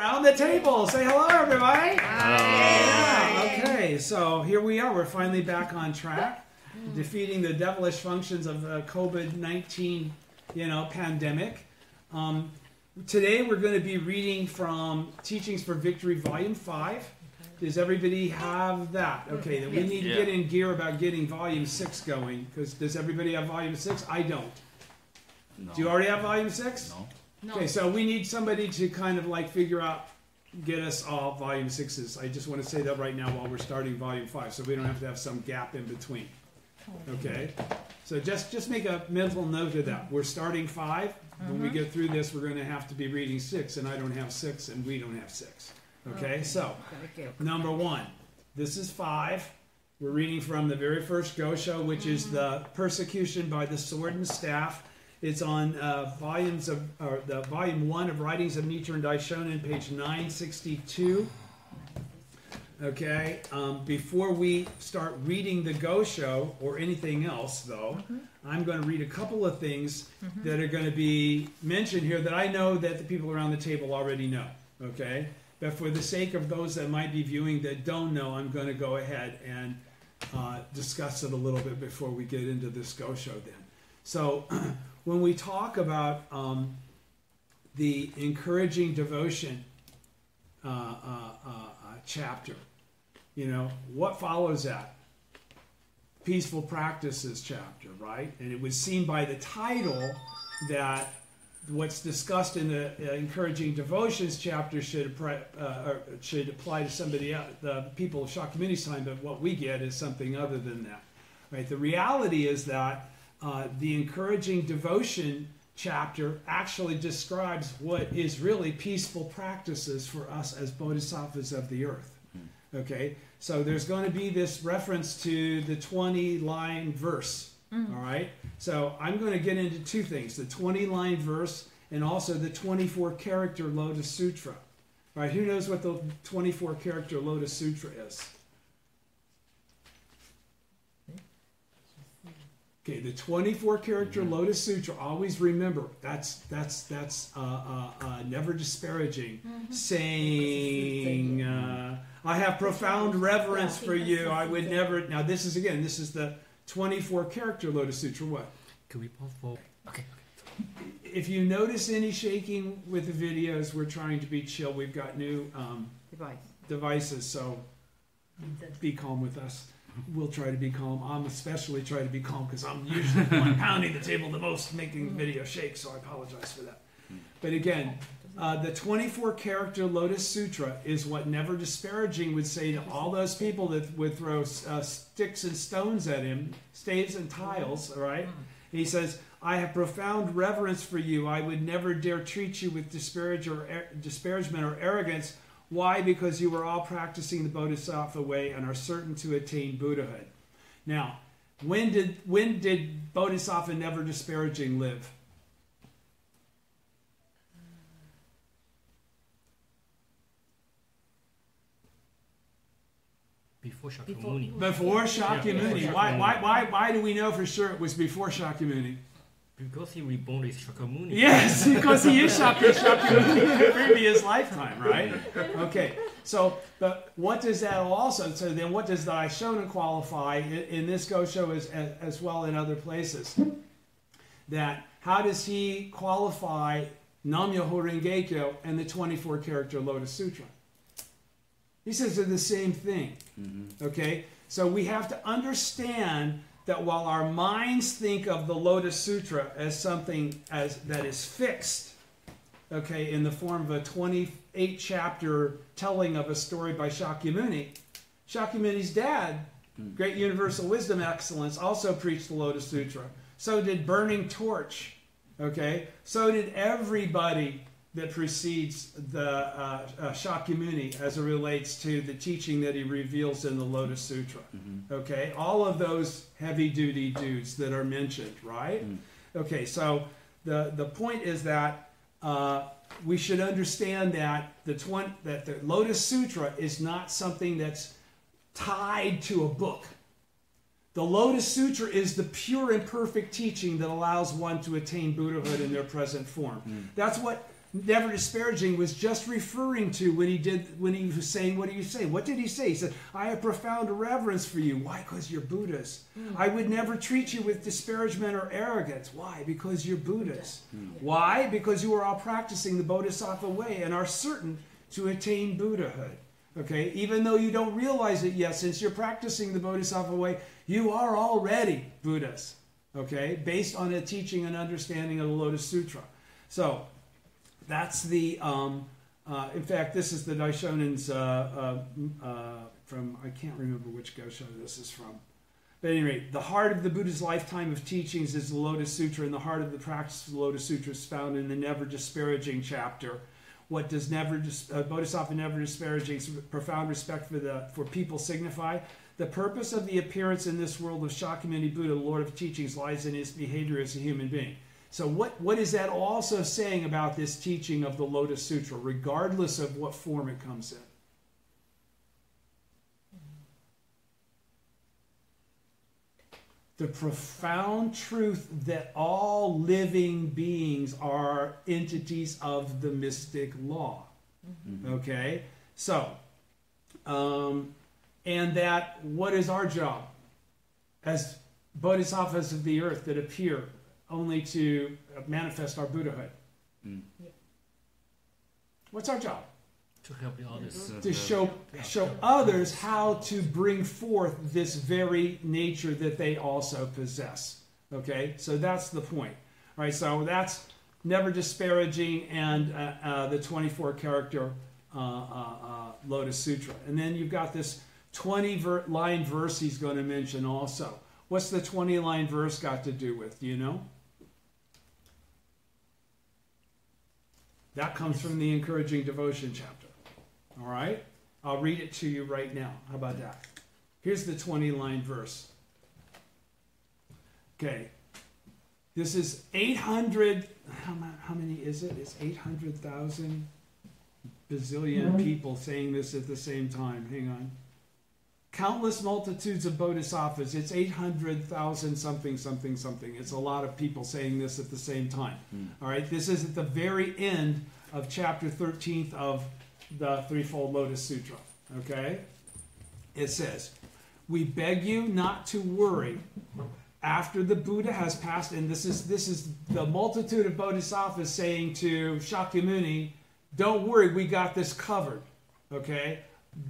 around the table. Say hello, everybody. Hi. Yeah, okay, so here we are. We're finally back on track, defeating the devilish functions of the COVID-19, pandemic. Today we're going to be reading from Teachings for Victory, Volume 5. Does everybody have that? Okay, then we need to get in gear about getting Volume 6 going, because does everybody have Volume 6? I don't. No. Do you already have Volume 6? No. Okay, so we need somebody to kind of like figure out, get us all Volume 6s. I just want to say that right now while we're starting Volume 5, so we don't have to have some gap in between. Okay? So just make a mental note of that. We're starting 5. When we get through this, we're going to have to be reading 6, and I don't have 6, and we don't have 6. Okay, so number 1. This is 5. We're reading from the very first Gosho, which is the persecution by the sword and staff. It's on Volume 1 of Writings of Nichiren Daishonin, page 962. Okay, before we start reading the Gosho or anything else, though, I'm going to read a couple of things that are going to be mentioned here that I know that the people around the table already know. Okay, but for the sake of those that might be viewing that don't know, I'm going to go ahead and discuss it a little bit before we get into this Gosho then. So when we talk about the encouraging devotion chapter, what follows that? Peaceful practices chapter, right? And it was seen by the title that what's discussed in the encouraging devotions chapter should apply to somebody else, the people of Shakyamuni's time, but what we get is something other than that, right? The reality is that the encouraging devotion chapter actually describes what is really peaceful practices for us as bodhisattvas of the earth. Okay, so there's going to be this reference to the 20-line verse. All right, so I'm going to get into two things: the 20-line verse and also the 24-character Lotus Sutra. All right, who knows what the 24-character Lotus Sutra is? Okay, the 24-character Lotus Sutra. Always remember that's never disparaging. Saying, "I have profound reverence for you. I would never." Now this is the 24-character Lotus Sutra. What? Can we pause for? Okay. If you notice any shaking with the videos, we're trying to be chill. We've got new devices, so be calm with us. We'll try to be calm. I'm especially trying to be calm because I'm usually the one pounding the table the most, making the video shake, so I apologize for that. But again, the 24-character Lotus Sutra is what Never Disparaging would say to all those people that would throw sticks and stones at him, staves and tiles, all right? He says, "I have profound reverence for you. I would never dare treat you with disparagement or arrogance. Why? Because you are all practicing the Bodhisattva way and are certain to attain Buddhahood." Now, when did Bodhisattva Never Disparaging live? Before Shakyamuni. Before Shakyamuni. Yeah. Why do we know for sure it was before Shakyamuni? Because he reborn as Shakyamuni. Yes, because he is Shakyamuni in a previous lifetime, right? Okay, so, but what does that also, so then what does the Daishonin qualify in this Gosho as well in other places? That, how does he qualify Nam-myoho Renge-kyo and the 24-character Lotus Sutra? He says they're the same thing, okay? So we have to understand that while our minds think of the Lotus Sutra as something that is fixed, okay, in the form of a 28-chapter telling of a story by Shakyamuni, Shakyamuni's dad, Great Universal Wisdom Excellence, also preached the Lotus Sutra. So did Burning Torch, okay? So did everybody that precedes the Shakyamuni as it relates to the teaching that he reveals in the Lotus Sutra. Okay, all of those heavy-duty dudes that are mentioned, right? Okay, so the point is that we should understand that the Lotus Sutra is not something that's tied to a book. The Lotus Sutra is the pure and perfect teaching that allows one to attain Buddhahood in their present form. That's what never disparaging was just referring to when he was saying, what do you say? What did he say? He said, I have profound reverence for you. Why? Because you're Buddhist. I would never treat you with disparagement or arrogance. Why? Because you're Buddhist. Why? Because you are all practicing the Bodhisattva way and are certain to attain Buddhahood. Okay? Even though you don't realize it yet, since you're practicing the Bodhisattva way, you are already Buddhist. Okay? Based on a teaching and understanding of the Lotus Sutra. So, that's the, in fact, this is the Daishonen's from, I can't remember which Gosho this is from. But at any rate, the heart of the Buddha's lifetime of teachings is the Lotus Sutra, and the heart of the practice of the Lotus Sutra is found in the never disparaging chapter. What does Bodhisattva never disparaging, profound respect for people signify? The purpose of the appearance in this world of Shakyamuni Buddha, the Lord of Teachings, lies in his behavior as a human being. So what is that also saying about this teaching of the Lotus Sutra, regardless of what form it comes in? The profound truth that all living beings are entities of the mystic law. Okay? So, and that what is our job as bodhisattvas of the earth that appear only to manifest our Buddhahood? What's our job? To help the others. To show others how to bring forth this very nature that they also possess. Okay? So that's the point. All right, so that's never disparaging and the 24 character Lotus Sutra. And then you've got this 20-line verse he's going to mention also. What's the 20-line verse got to do with? Do you know? That comes from the Encouraging Devotion chapter. All right? I'll read it to you right now. How about that? Here's the 20-line verse. Okay. This is 800... How many is it? It's 800,000 bazillion people saying this at the same time. Hang on. Countless multitudes of bodhisattvas. It's 800,000 something, something, something. It's a lot of people saying this at the same time. All right, this is at the very end of chapter 13 of the Threefold Lotus Sutra. Okay? It says, we beg you not to worry after the Buddha has passed, and this is the multitude of bodhisattvas saying to Shakyamuni, don't worry, we got this covered. Okay?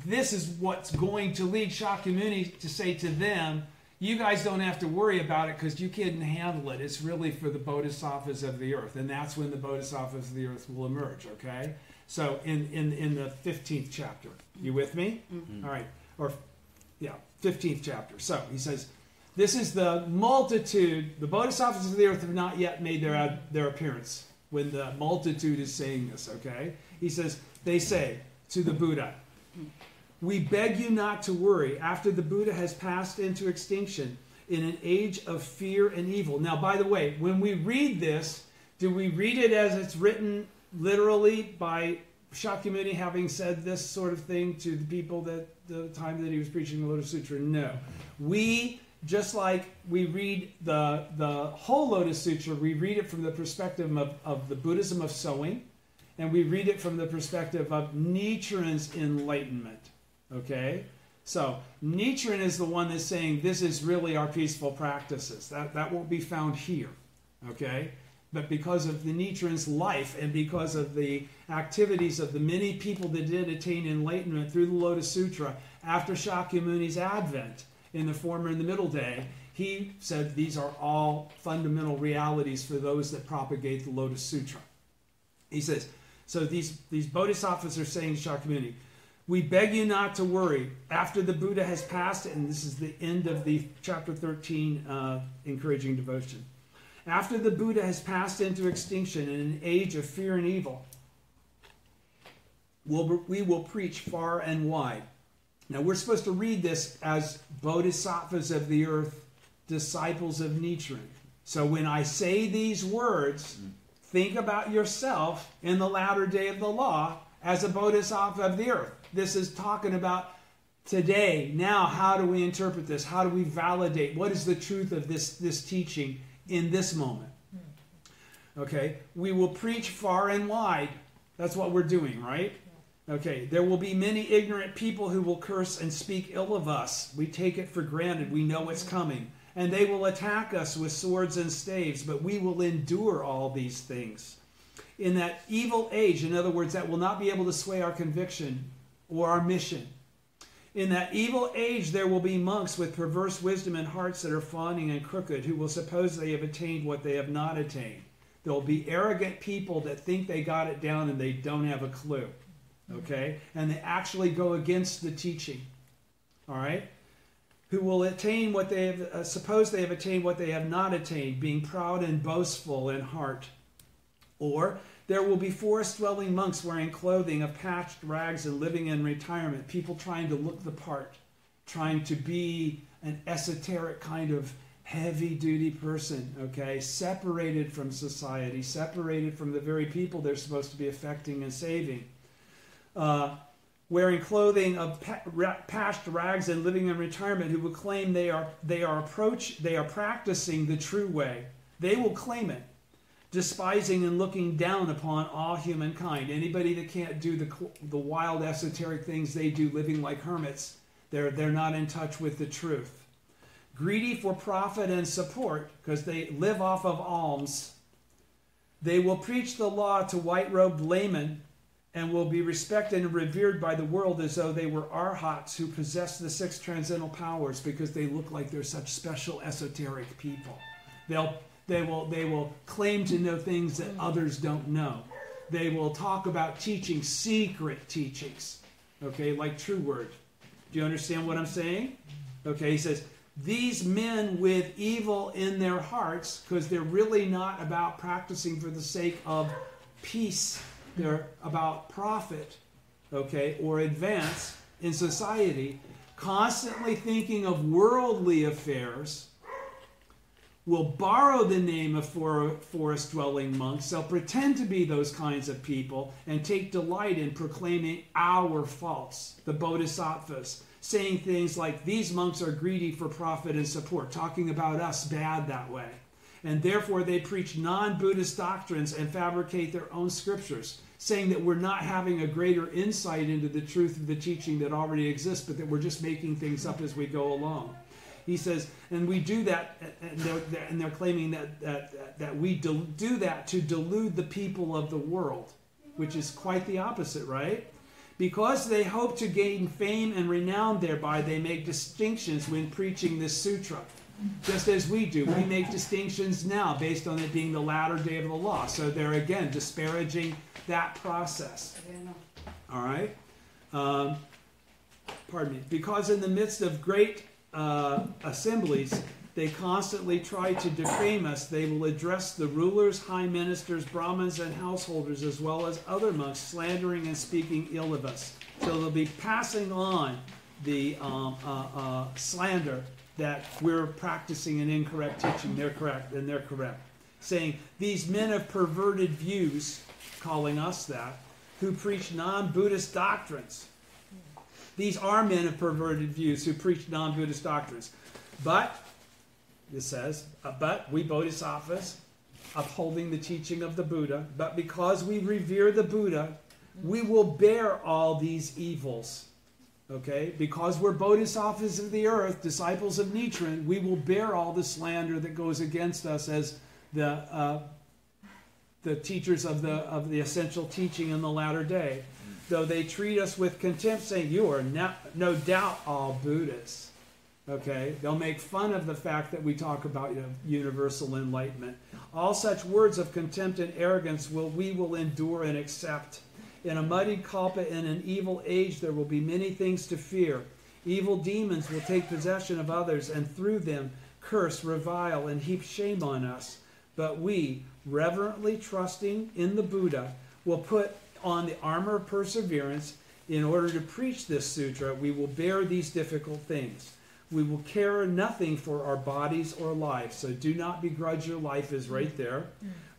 This is what's going to lead Shakyamuni to say to them, you guys don't have to worry about it because you can handle it. It's really for the bodhisattvas of the earth. And that's when the bodhisattvas of the earth will emerge, okay? So in the 15th chapter. You with me? All right. 15th chapter. So he says, this is the multitude. The bodhisattvas of the earth have not yet made their appearance when the multitude is saying this, okay? He says, they say to the Buddha, we beg you not to worry after the Buddha has passed into extinction in an age of fear and evil. Now, by the way, when we read this, do we read it as it's written literally by Shakyamuni having said this sort of thing to the people that the time that he was preaching the Lotus Sutra? No. We, just like we read the whole Lotus Sutra, we read it from the perspective of the Buddhism of sowing, and we read it from the perspective of Nichiren's enlightenment. Okay? So, Nichiren is the one that's saying this is really our peaceful practices. That won't be found here. Okay? But because of the Nichiren's life and because of the activities of the many people that did attain enlightenment through the Lotus Sutra after Shakyamuni's advent in the former and the middle day, he said these are all fundamental realities for those that propagate the Lotus Sutra. He says, so these bodhisattvas are saying to Shakyamuni, we beg you not to worry after the Buddha has passed, and this is the end of the chapter 13 Encouraging Devotion. After the Buddha has passed into extinction in an age of fear and evil, we will preach far and wide. Now we're supposed to read this as bodhisattvas of the earth, disciples of Nichiren. So when I say these words, think about yourself in the latter day of the law as a bodhisattva of the earth. This is talking about today, now, how do we interpret this? How do we validate? What is the truth of this teaching in this moment? Okay, we will preach far and wide. That's what we're doing, right? Okay, there will be many ignorant people who will curse and speak ill of us. We take it for granted. We know it's coming. And they will attack us with swords and staves, but we will endure all these things. In that evil age, in other words, that will not be able to sway our conviction or our mission. In that evil age, there will be monks with perverse wisdom and hearts that are fawning and crooked, who will suppose they have attained what they have not attained. There will be arrogant people that think they got it down and they don't have a clue. Okay? And they actually go against the teaching. All right? Who will attain what they have, suppose they have attained what they have not attained, being proud and boastful in heart. Or there will be forest-dwelling monks wearing clothing of patched rags and living in retirement. People trying to look the part, trying to be an esoteric kind of heavy-duty person, okay? Separated from society, separated from the very people they're supposed to be affecting and saving. Wearing clothing of patched rags and living in retirement, who will claim they are practicing the true way. They will claim it, despising and looking down upon all humankind. Anybody that can't do the wild esoteric things they do, living like hermits, they're not in touch with the truth. Greedy for profit and support, because they live off of alms. They will preach the law to white-robed laymen, and will be respected and revered by the world as though they were arhats who possess the 6 transcendental powers, because they look like they're such special esoteric people. They will claim to know things that others don't know. They will talk about teaching secret teachings, okay, like true word. Do you understand what I'm saying? Okay, he says, these men with evil in their hearts, because they're really not about practicing for the sake of peace. They're about profit, okay, or advance in society, constantly thinking of worldly affairs, will borrow the name of forest-dwelling monks. They'll pretend to be those kinds of people and take delight in proclaiming our faults, the bodhisattvas, saying things like, these monks are greedy for profit and support, talking about us bad that way. And therefore they preach non-Buddhist doctrines and fabricate their own scriptures, saying that we're not having a greater insight into the truth of the teaching that already exists, but that we're just making things up as we go along. He says, and we do that, and they're claiming that we do that to delude the people of the world, which is quite the opposite, right? Because they hope to gain fame and renown thereby, they make distinctions when preaching this sutra. Just as we do. We make distinctions now based on it being the latter day of the law. So they're, again, disparaging that process. All right? Pardon me. Because in the midst of great assemblies, they constantly try to defame us. They will address the rulers, high ministers, Brahmins, and householders, as well as other monks, slandering and speaking ill of us. So they'll be passing on the slander that we're practicing an incorrect teaching. They're correct, and they're correct. Saying, these men of perverted views, calling us that, who preach non-Buddhist doctrines. These are men of perverted views who preach non-Buddhist doctrines. But, it says, but we bodhisattvas, upholding the teaching of the Buddha, but because we revere the Buddha, we will bear all these evils. Okay? Because we're bodhisattvas of the earth, disciples of Nichiren, we will bear all the slander that goes against us as the teachers of the essential teaching in the latter day. Though they treat us with contempt, saying, you are no doubt all Buddhists. Okay? They'll make fun of the fact that we talk about universal enlightenment. All such words of contempt and arrogance we will endure and accept. In a muddied kalpa, in an evil age, there will be many things to fear. Evil demons will take possession of others, and through them curse, revile, and heap shame on us. But we, reverently trusting in the Buddha, will put on the armor of perseverance. In order to preach this sutra, we will bear these difficult things. We will care nothing for our bodies or lives. So do not begrudge your life is right there.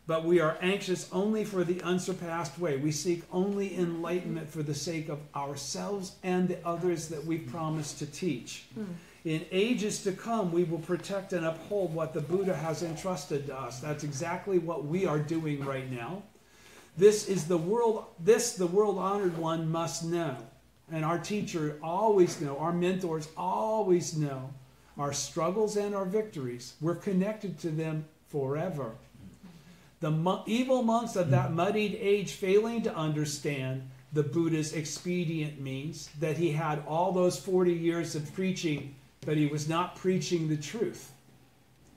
But we are anxious only for the unsurpassed way. We seek only enlightenment for the sake of ourselves and the others that we've promised to teach. In ages to come, we will protect and uphold what the Buddha has entrusted to us. That's exactly what we are doing right now. This the world-honored one must know. And our teacher always know, our mentors always know our struggles and our victories. We're connected to them forever. The evil monks of that muddied age failing to understand the Buddha's expedient means that he had all those 40 years of preaching, but he was not preaching the truth.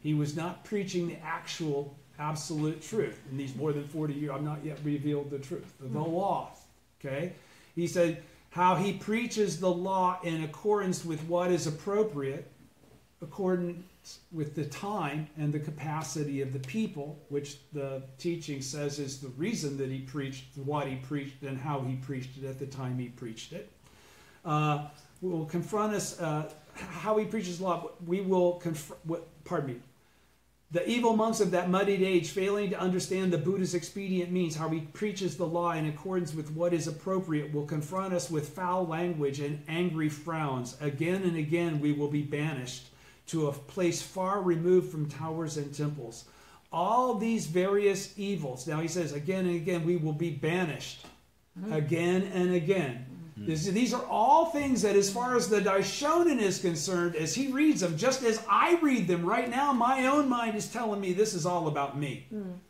He was not preaching the actual absolute truth. In these more than 40 years, I've not yet revealed the truth, the law. Okay? He said how he preaches the law in accordance with what is appropriate, according with the time and the capacity of the people, which the teaching says is the reason that he preached what he preached and how he preached it at the time he preached it. Will confront us, how he preaches law. We will the evil monks of that muddied age, failing to understand the Buddha's expedient means, how he preaches the law in accordance with what is appropriate, will confront us with foul language and angry frowns. Again and again we will be banished to a place far removed from towers and temples. All these various evils. Now he says, again and again we will be banished. Again and again. These are all things that, as far as the Daishonin is concerned, as he reads them, just as I read them right now, my own mind is telling me this is all about me.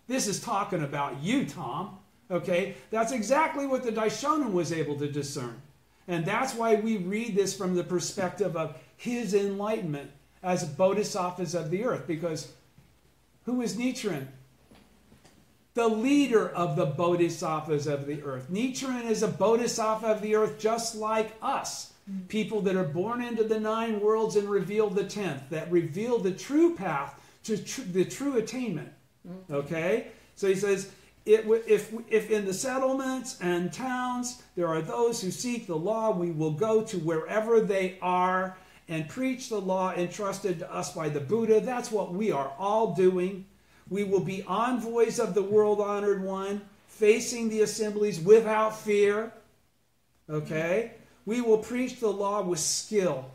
This is talking about you, Tom. Okay? That's exactly what the Daishonin was able to discern. And that's why we read this from the perspective of his enlightenment as bodhisattvas of the earth. Because who is Nichiren? The leader of the bodhisattvas of the earth. Nichiren is a bodhisattva of the earth just like us. People that are born into the 9 worlds and reveal the 10th. That reveal the true path to the true attainment. Okay? So he says, if in the settlements and towns there are those who seek the law, we will go to wherever they are and preach the law entrusted to us by the Buddha. That's what we are all doing. We will be envoys of the world-honored one, facing the assemblies without fear. Okay? We will preach the law with skill,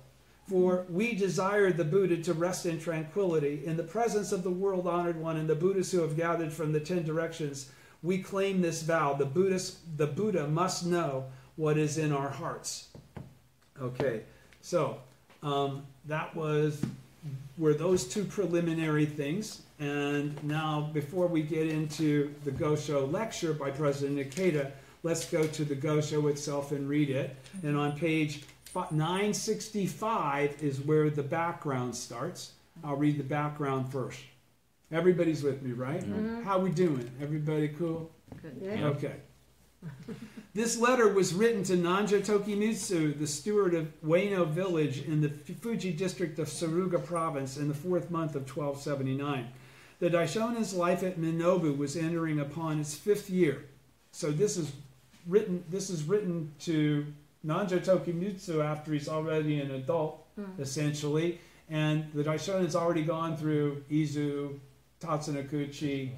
for we desire the Buddha to rest in tranquility. In the presence of the world-honored one and the Buddhas who have gathered from the 10 directions, we claim this vow. The Buddha must know what is in our hearts. Okay, so that were those 2 preliminary things. And now, before we get into the Gosho lecture by President Ikeda, let's go to the Gosho itself and read it. And on page 965 is where the background starts. I'll read the background first. Everybody's with me, right? How we doing? Everybody cool? Good. Yeah. Okay. This letter was written to Nanja Tokimitsu, the steward of Ueno village in the Fuji district of Suruga province in the 4th month of 1279. The Daishonin's life at Minobu was entering upon its 5th year. So this is written to Nanja Tokimitsu after he's already an adult, essentially. And the Daishonin's already gone through Izu, Tatsunokuchi,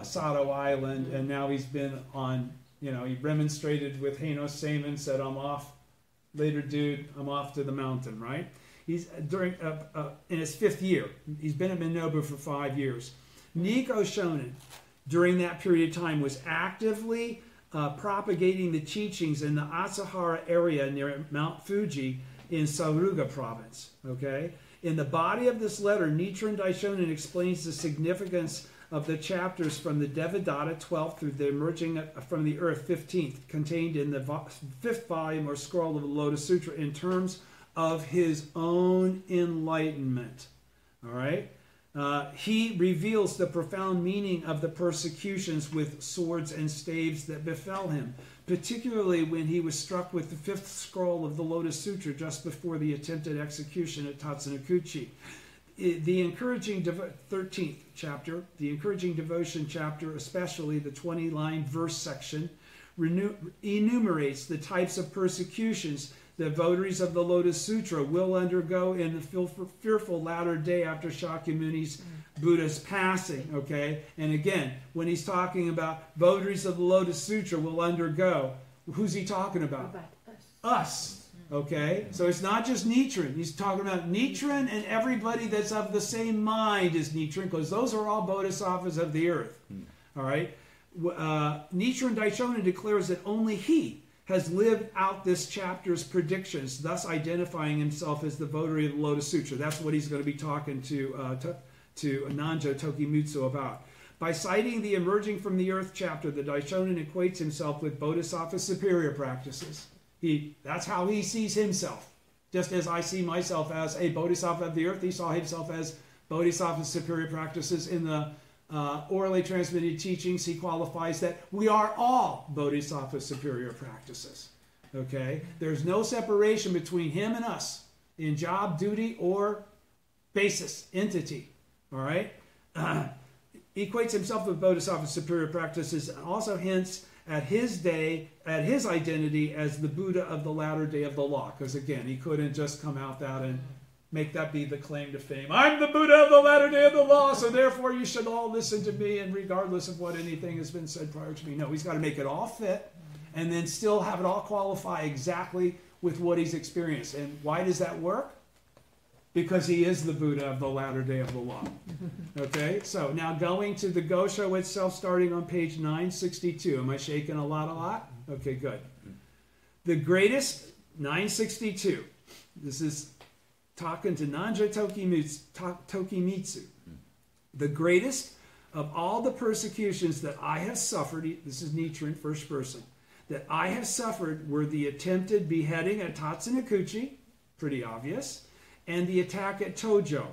Sato Island, and now he's been on, he remonstrated with Heino Seimin, said, I'm off, later dude, I'm off to the mountain, right? He's in his 5th year. He's been at Minobu for 5 years. Nikko Shonin, during that period of time, was actively propagating the teachings in the Asahara area near Mount Fuji in Suruga province. Okay? In the body of this letter, Nichiren Daishonin explains the significance of the chapters from the Devadatta 12th through the emerging from the earth 15th, contained in the 5th volume or scroll of the Lotus Sutra in terms of his own enlightenment. All right? He reveals the profound meaning of the persecutions with swords and staves that befell him, particularly when he was struck with the 5th scroll of the Lotus Sutra just before the attempted execution at Tatsunokuchi. The encouraging 13th chapter, the encouraging devotion chapter, especially the 20-line verse section, enumerates the types of persecutions the votaries of the Lotus Sutra will undergo in the fearful latter day after Shakyamuni's Buddha's passing. Okay, and again, when he's talking about votaries of the Lotus Sutra will undergo, who's he talking about? About us. Us. Okay, so it's not just Nichiren. He's talking about Nichiren and everybody that's of the same mind as Nichiren, because those are all bodhisattvas of the earth. All right, Nichiren Daishonin declares that only he has lived out this chapter's predictions, thus identifying himself as the votary of the Lotus Sutra. That's what he's going to be talking to Nanjo Tokimutsu about. By citing the emerging from the earth chapter, the Daishonin equates himself with bodhisattva superior practices. That's how he sees himself. Just as I see myself as a bodhisattva of the earth, he saw himself as bodhisattva superior practices. In the orally transmitted teachings, he qualifies that we are all bodhisattva superior practices. Okay? There's no separation between him and us in job, duty, or basis, entity. All right? He equates himself with bodhisattva superior practices and also hints at his identity as the Buddha of the latter day of the law. Because again, he couldn't just come out that and make that be the claim to fame. I'm the Buddha of the latter day of the law, so therefore you should all listen to me, and regardless of what anything has been said prior to me. No, he's got to make it all fit and then still have it all qualify exactly with what he's experienced. And why does that work? Because he is the Buddha of the latter day of the law. Okay, so now going to the Gosho itself, starting on page 962. Am I shaking a lot? Okay, good. The greatest, 962. This is talking to Nanjo Tokimitsu. The greatest of all the persecutions that I have suffered, this is Nichiren, first person, that I have suffered were the attempted beheading at Tatsunokuchi, pretty obvious, and the attack at Tojo.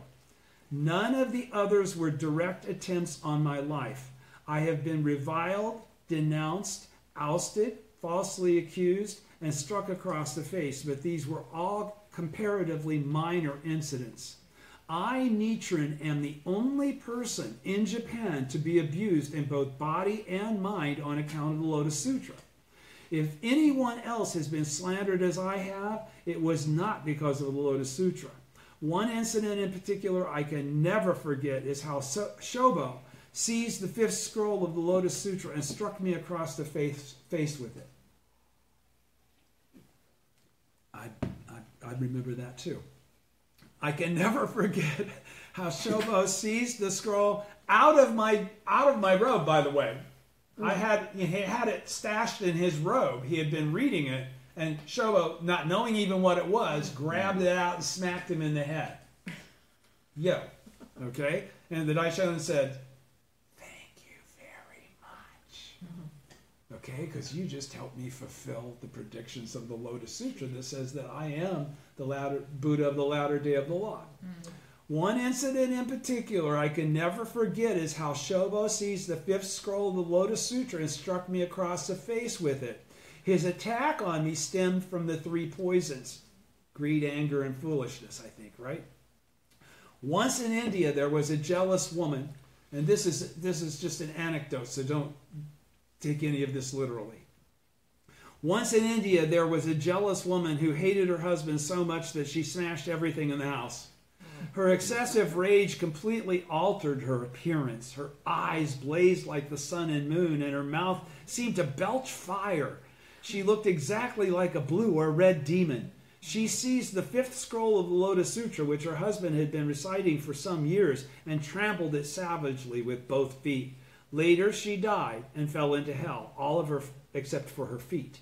None of the others were direct attempts on my life. I have been reviled, denounced, ousted, falsely accused, and struck across the face, but these were all comparatively minor incidents. I, Nichiren, am the only person in Japan to be abused in both body and mind on account of the Lotus Sutra. If anyone else has been slandered as I have, it was not because of the Lotus Sutra. One incident in particular I can never forget is how Shobo seized the fifth scroll of the Lotus Sutra and struck me across the face with it. I remember that too. I can never forget how Shobo seized the scroll out of my robe, by the way. He had it stashed in his robe. He had been reading it. And Shobo, not knowing even what it was, grabbed it out and smacked him in the head. Yo. Okay? And the Daishonin said, thank you very much. Okay? Because you just helped me fulfill the predictions of the Lotus Sutra that says that I am the Buddha of the latter day of the law. One incident in particular I can never forget is how Shobo seized the fifth scroll of the Lotus Sutra and struck me across the face with it. His attack on me stemmed from the three poisons: greed, anger, and foolishness, I think, right? Once in India, there was a jealous woman, and this is just an anecdote, so don't take any of this literally. Once in India, there was a jealous woman who hated her husband so much that she smashed everything in the house. Her excessive rage completely altered her appearance. Her eyes blazed like the sun and moon, and her mouth seemed to belch fire. She looked exactly like a blue or red demon. She seized the fifth scroll of the Lotus Sutra, which her husband had been reciting for some years, and trampled it savagely with both feet. Later, she died and fell into hell, all of her except for her feet.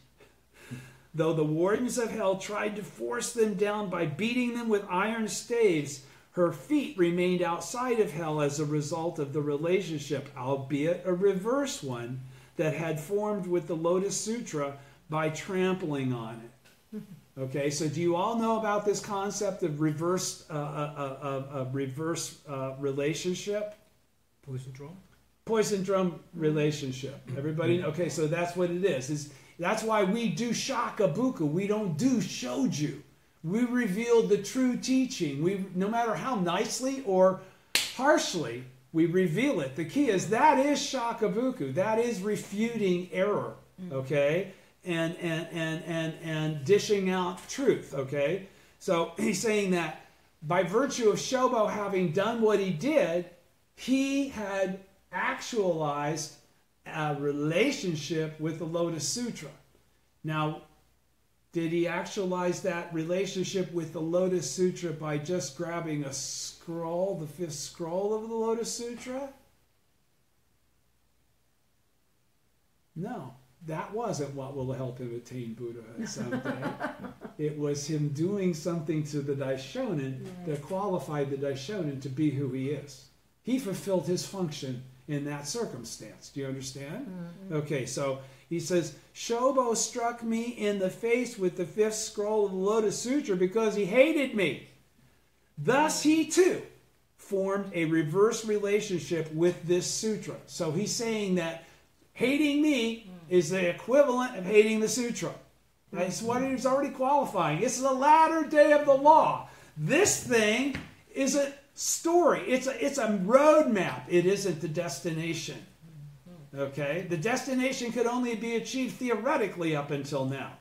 Though the wardens of hell tried to force them down by beating them with iron staves, her feet remained outside of hell as a result of the relationship, albeit a reverse one, that had formed with the Lotus Sutra by trampling on it. Okay, so do you all know about this concept of reverse relationship? Poison drum? Poison drum relationship. Everybody? Okay, so that's what it is. That's why we do shakabuku. We don't do shoju. We reveal the true teaching. No matter how nicely or harshly we reveal it. The key is that is shakabuku. That is refuting error. Okay? And dishing out truth. Okay? So he's saying that by virtue of Shobo having done what he did, he had actualized a relationship with the Lotus Sutra. Now, Did he actualize that relationship with the Lotus Sutra by just grabbing a scroll, the 5th scroll of the Lotus Sutra? No, that wasn't what will help him attain Buddhahood someday. It was him doing something to the Daishonin that qualified the Daishonin to be who he is. He fulfilled his function in that circumstance. Do you understand? Okay, so he says, Shobo struck me in the face with the 5th scroll of the Lotus Sutra because he hated me. Thus he too formed a reverse relationship with this sutra. So he's saying that hating me is the equivalent of hating the sutra. That's what he's already qualifying. It's the latter day of the law. This thing is a story. It's a roadmap. It isn't the destination. Okay? The destination could only be achieved theoretically up until now.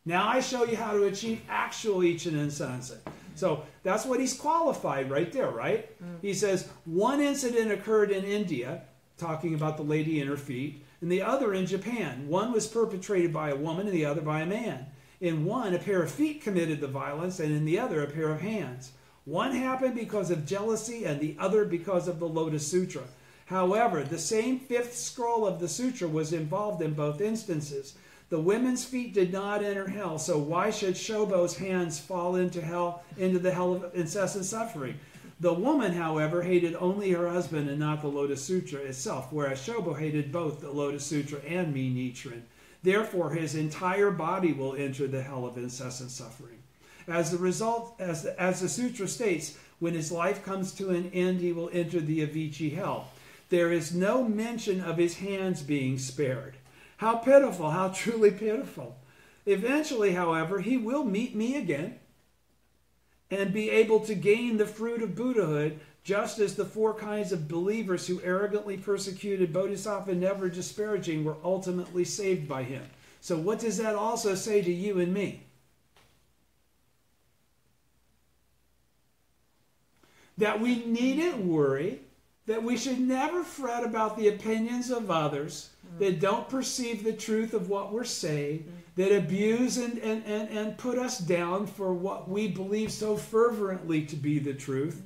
Now I show you how to achieve actual Ichinen Sansen. So that's what he's qualified right there, right? He says, one incident occurred in India, talking about the lady and her feet, and the other in Japan. One was perpetrated by a woman and the other by a man. In one, a pair of feet committed the violence, and in the other, a pair of hands. One happened because of jealousy, and the other because of the Lotus Sutra. However, the same 5th scroll of the sutra was involved in both instances. The women's feet did not enter hell, so why should Shobo's hands fall into the hell of incessant suffering? The woman, however, hated only her husband and not the Lotus Sutra itself, whereas Shobo hated both the Lotus Sutra and me, Nichiren. Therefore, his entire body will enter the hell of incessant suffering. As a result, as the sutra states, when his life comes to an end, he will enter the Avicii hell. There is no mention of his hands being spared. How pitiful, how truly pitiful. Eventually, however, he will meet me again and be able to gain the fruit of Buddhahood, just as the 4 kinds of believers who arrogantly persecuted Bodhisattva, never disparaging, were ultimately saved by him. So what does that also say to you and me? That we needn't worry, that we should never fret about the opinions of others that don't perceive the truth of what we're saying, that abuse and put us down for what we believe so fervently to be the truth.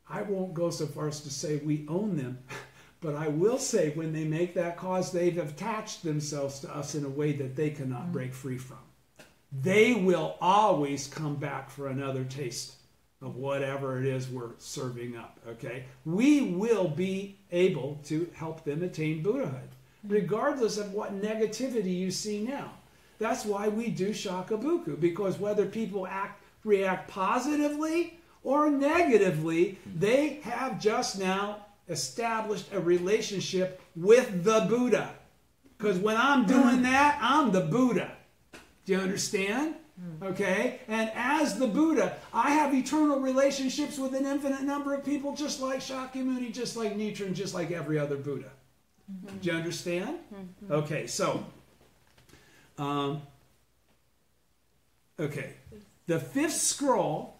I won't go so far as to say we own them, but I will say when they make that cause, they've attached themselves to us in a way that they cannot break free from. They will always come back for another taste of whatever it is we're serving up, okay? We will be able to help them attain Buddhahood, regardless of what negativity you see now. That's why we do Shakabuku, because whether people react positively or negatively, they have just now established a relationship with the Buddha. Because when I'm doing that, I'm the Buddha. Do you understand? Okay? And as the Buddha, I have eternal relationships with an infinite number of people, just like Shakyamuni, just like Nichiren, just like every other Buddha. Do you understand? Okay, so, okay. The 5th scroll,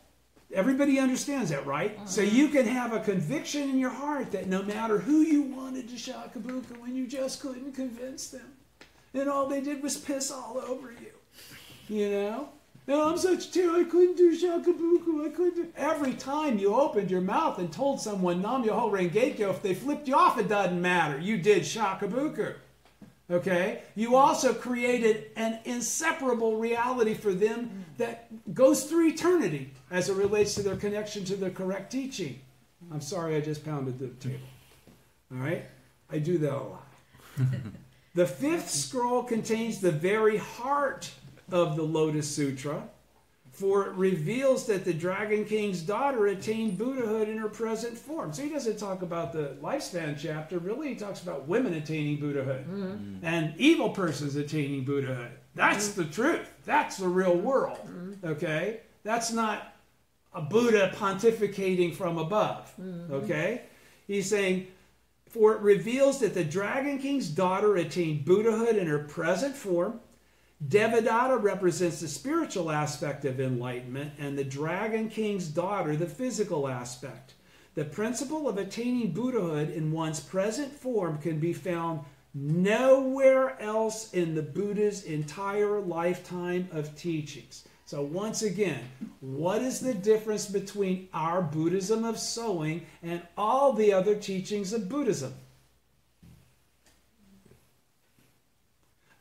everybody understands that, right? So you can have a conviction in your heart that no matter who you wanted to Shakabuku, when you just couldn't convince them, and all they did was piss all over you. You know? No, I'm such terror, I couldn't do Shakabuku, I couldn't do... Every time you opened your mouth and told someone Nam-myoho Renge-kyo, if they flipped you off, it doesn't matter. You did Shakabuku. Okay? You also created an inseparable reality for them that goes through eternity as it relates to their connection to the correct teaching. I'm sorry I just pounded the table. All right? I do that a lot. The 5th scroll contains the very heart of the Lotus Sutra, for it reveals that the Dragon King's daughter attained Buddhahood in her present form. So he doesn't talk about the lifespan chapter. Really, he talks about women attaining Buddhahood and evil persons attaining Buddhahood. That's the truth. That's the real world. Okay? That's not a Buddha pontificating from above. Okay? He's saying, for it reveals that the Dragon King's daughter attained Buddhahood in her present form. Devadatta represents the spiritual aspect of enlightenment, and the Dragon King's daughter the physical aspect. The principle of attaining Buddhahood in one's present form can be found Nowhere else in the Buddha's entire lifetime of teachings. So once again, what is the difference between our Buddhism of sowing and all the other teachings of Buddhism?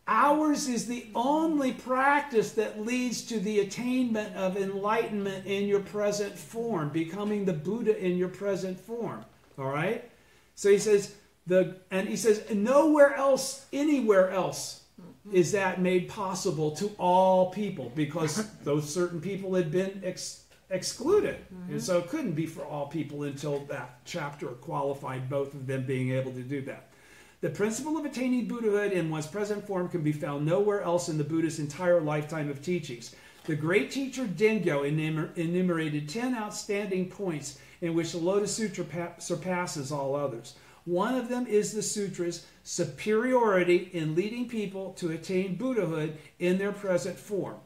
Ours is the only practice that leads to the attainment of enlightenment in your present form, becoming the Buddha in your present form. All right? So he says, nowhere else, anywhere else, is that made possible to all people, because those certain people had been excluded. And so it couldn't be for all people until that chapter qualified both of them being able to do that. The principle of attaining Buddhahood in one's present form can be found nowhere else in the Buddha's entire lifetime of teachings. The great teacher Dengyo enumerated 10 outstanding points in which the Lotus Sutra surpasses all others. One of them is the sutra's superiority in leading people to attain Buddhahood in their present form.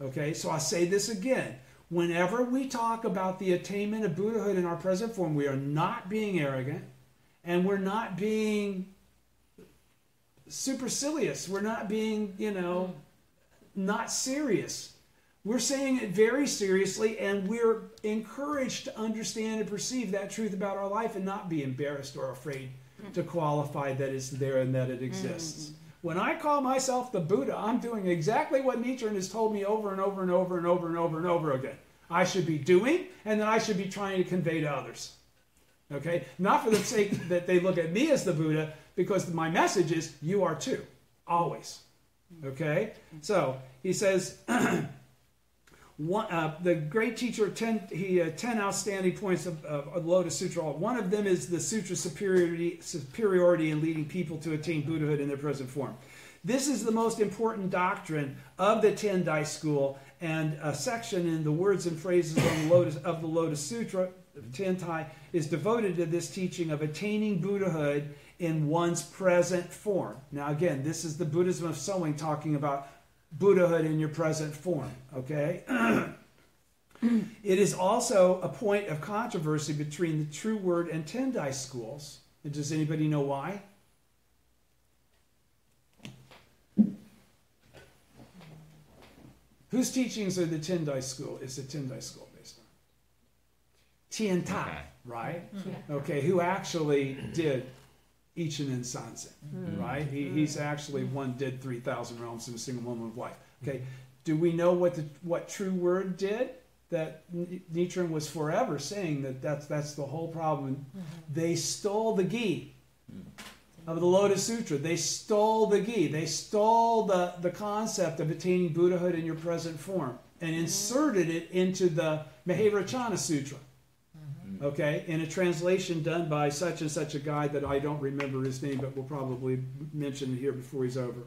Okay, so I'll say this again. Whenever we talk about the attainment of Buddhahood in our present form, we are not being arrogant, and we're not being supercilious. We're not being, not serious. We're saying it very seriously, and we're encouraged to understand and perceive that truth about our life and not be embarrassed or afraid to qualify that it's there and that it exists. When I call myself the Buddha, I'm doing exactly what Nichiren has told me over and over and over and over and over and over again. I should be doing, and that I should be trying to convey to others. Okay? Not for the sake that they look at me as the Buddha, because my message is, you are too. Always. Okay? So, he says, the great teacher, 10 outstanding points of Lotus Sutra. One of them is the sutra's superiority in leading people to attain Buddhahood in their present form. This is the most important doctrine of the Tendai school, and a section in the words and phrases of the Lotus Sutra, Tentai, is devoted to this teaching of attaining Buddhahood in one's present form. Now again, this is the Buddhism of sowing, talking about Buddhahood in your present form. Okay? It is also a point of controversy between the True Word and Tendai schools. And does anybody know why? Whose teachings are the Tendai school? Is the Tendai school based on? Tiantai, right? Okay, who actually did Ichinen Sanzen, right? He's actually did 3,000 realms in a single moment of life. Okay, do we know what True Word did? That Nichiren was forever saying that's the whole problem. They stole the gi of the Lotus Sutra. They stole the gi. They stole the concept of attaining Buddhahood in your present form and inserted it into the Mahayurachana Sutra. Okay, in a translation done by such and such a guy that I don't remember his name, but we'll probably mention it here before he's over.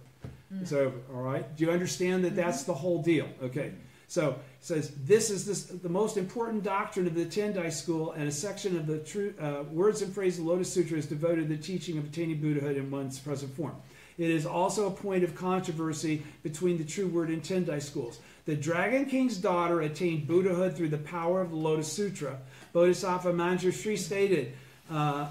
It's over, all right? Do you understand that that's the whole deal? Okay, so it says, this is the most important doctrine of the Tendai school, and a section of the true words and phrases of the Lotus Sutra is devoted to the teaching of attaining Buddhahood in one's present form. It is also a point of controversy between the True Word and Tendai schools. The Dragon King's daughter attained Buddhahood through the power of the Lotus Sutra. Bodhisattva Manjushri stated, I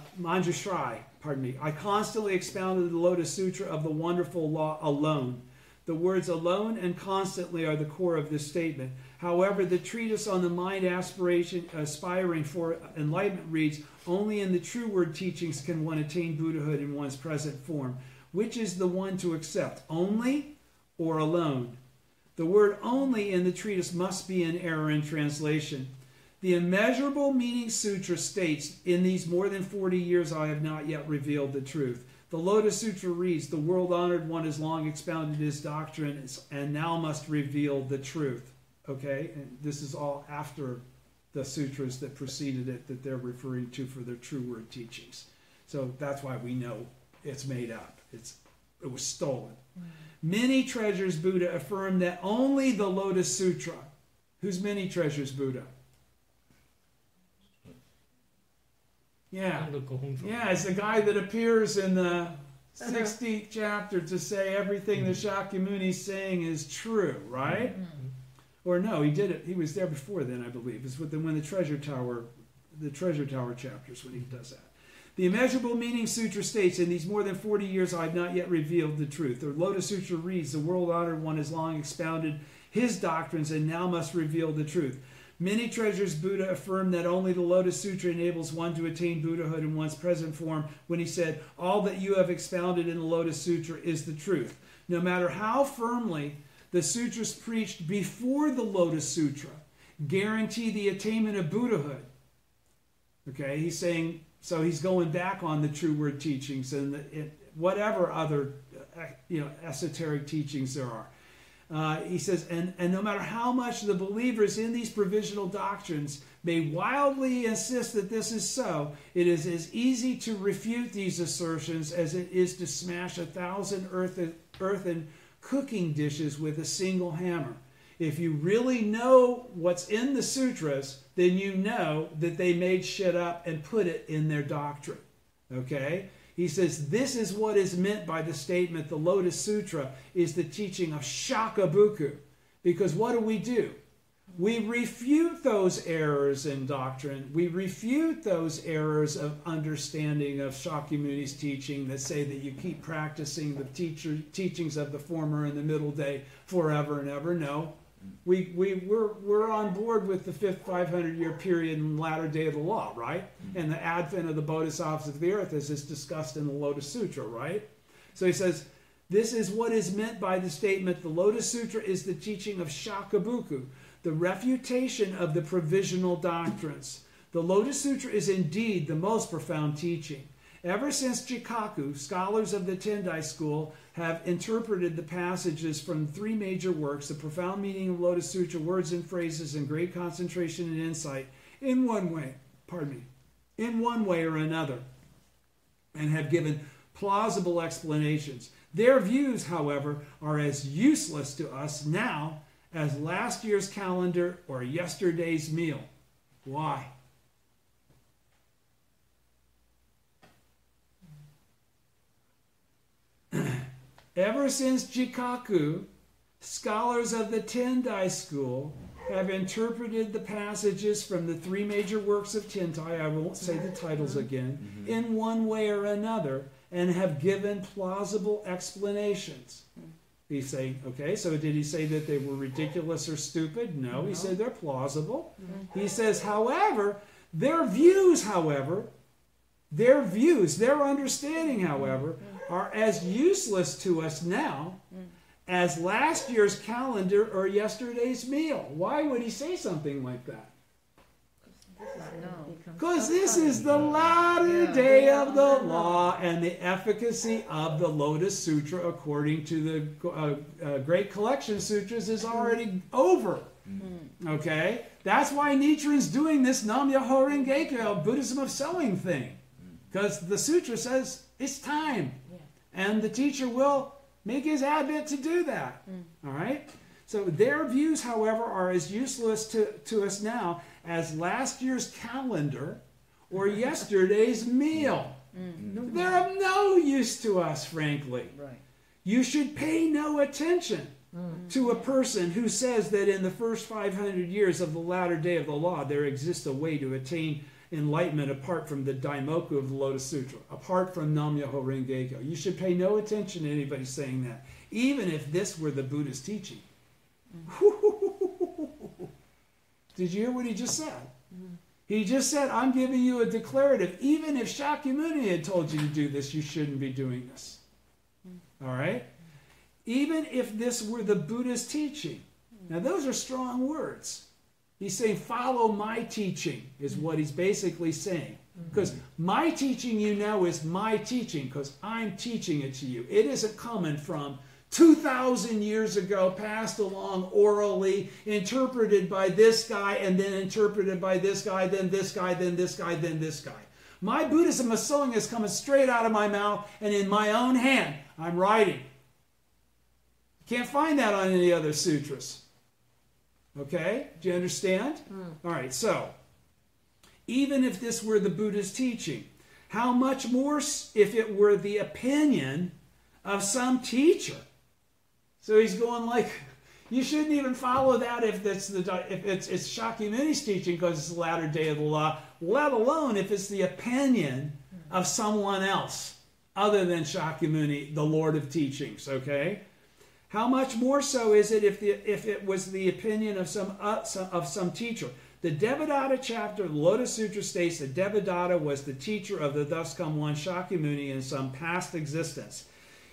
constantly expounded the Lotus Sutra of the wonderful law alone. The words alone and constantly are the core of this statement. However, the treatise on the mind aspiring for enlightenment reads, only in the True Word teachings can one attain Buddhahood in one's present form. Which is the one to accept, only or alone? The word only in the treatise must be in error in translation. The Immeasurable Meaning Sutra states, in these more than 40 years I have not yet revealed the truth. The Lotus Sutra reads, the world-honored one has long expounded his doctrine and now must reveal the truth. Okay? And this is all after the sutras that preceded it that they're referring to for their True Word teachings. So that's why we know it's made up. It was stolen. Many Treasures Buddha affirmed that only the Lotus Sutra. Who's Many Treasures Buddha? Yeah. Yeah, it's the guy that appears in the 16th chapter to say everything the Shakyamuni is saying is true, right? Or no, he did it. He was there before then, I believe. It's when the Treasure Tower chapters when he does that. The Immeasurable Meaning Sutra states, in these more than 40 years I have not yet revealed the truth. The Lotus Sutra reads, the world-honored one has long expounded his doctrines and now must reveal the truth. Many treasures Buddha affirmed that only the Lotus Sutra enables one to attain Buddhahood in one's present form when he said, all that you have expounded in the Lotus Sutra is the truth. No matter how firmly the sutras preached before the Lotus Sutra guarantee the attainment of Buddhahood. Okay, he's saying, so he's going back on the true word teachings and whatever other esoteric teachings there are. He says, and no matter how much the believers in these provisional doctrines may wildly insist that this is so, it is as easy to refute these assertions as it is to smash 1,000 earthen cooking dishes with a single hammer. If you really know what's in the sutras, then you know that they made shit up and put it in their doctrine. Okay? He says, this is what is meant by the statement, the Lotus Sutra is the teaching of Shakabuku. Because what do? We refute those errors in doctrine. We refute those errors of understanding of Shakyamuni's teaching that say that you keep practicing the teachings of the former and the middle day forever and ever. No. We're on board with the fifth 500-year period in the latter day of the law, right? And the advent of the bodhisattvas of the earth as is discussed in the Lotus Sutra, right? So he says, this is what is meant by the statement, the Lotus Sutra is the teaching of Shakabuku, the refutation of the provisional doctrines. The Lotus Sutra is indeed the most profound teaching. Ever since Jikaku, scholars of the Tendai school have interpreted the passages from three major works, the profound meaning of Lotus Sutra, words and phrases, and great concentration and insight, in one way or another, and have given plausible explanations. Their views, however, are as useless to us now as last year's calendar or yesterday's meal. Why? Ever since Jikaku, scholars of the Tendai school have interpreted the passages from the three major works of Tendai, I won't say the titles again, in one way or another, and have given plausible explanations. He's saying, okay, so did he say that they were ridiculous or stupid? No, he said they're plausible. He says, however, their understanding, however, are as useless to us now as last year's calendar or yesterday's meal. Why would he say something like that? Because this is the latter day of the law, and the efficacy of the Lotus Sutra, according to the Great Collection Sutras, is already over. Okay? That's why Nichiren's doing this Nam-myoho Renge-kyo, Buddhism of selling thing. Because the sutra says it's time. And the teacher will make his advent to do that. All right? So their views, however, are as useless to us now as last year's calendar or yesterday's meal. They're of no use to us, frankly. Right. You should pay no attention to a person who says that in the first 500 years of the latter day of the law, there exists a way to attain enlightenment apart from the Daimoku of the Lotus Sutra, apart from Nam-myoho Renge-kyo. You should pay no attention to anybody saying that, even if this were the Buddha's teaching. Did you hear what he just said? He just said, I'm giving you a declarative. Even if Shakyamuni had told you to do this, you shouldn't be doing this. All right? Even if this were the Buddha's teaching. Now, those are strong words. He's saying, follow my teaching, is what he's basically saying. Because my teaching, you know, is my teaching, because I'm teaching it to you. It isn't coming from 2,000 years ago, passed along orally, interpreted by this guy, and then interpreted by this guy, then this guy, then this guy, then this guy. My Buddhism of sewing is coming straight out of my mouth, and in my own hand, I'm writing. You can't find that on any other sutras. Okay? Do you understand? All right, so, even if this were the Buddha's teaching, how much more if it were the opinion of some teacher? So he's going like, you shouldn't even follow that if it's Shakyamuni's teaching because it's the latter day of the law, let alone if it's the opinion of someone else other than Shakyamuni, the Lord of teachings, okay? How much more so is it if it was the opinion of some teacher? The Devadatta chapter, the Lotus Sutra states that Devadatta was the teacher of the thus come one Shakyamuni in some past existence.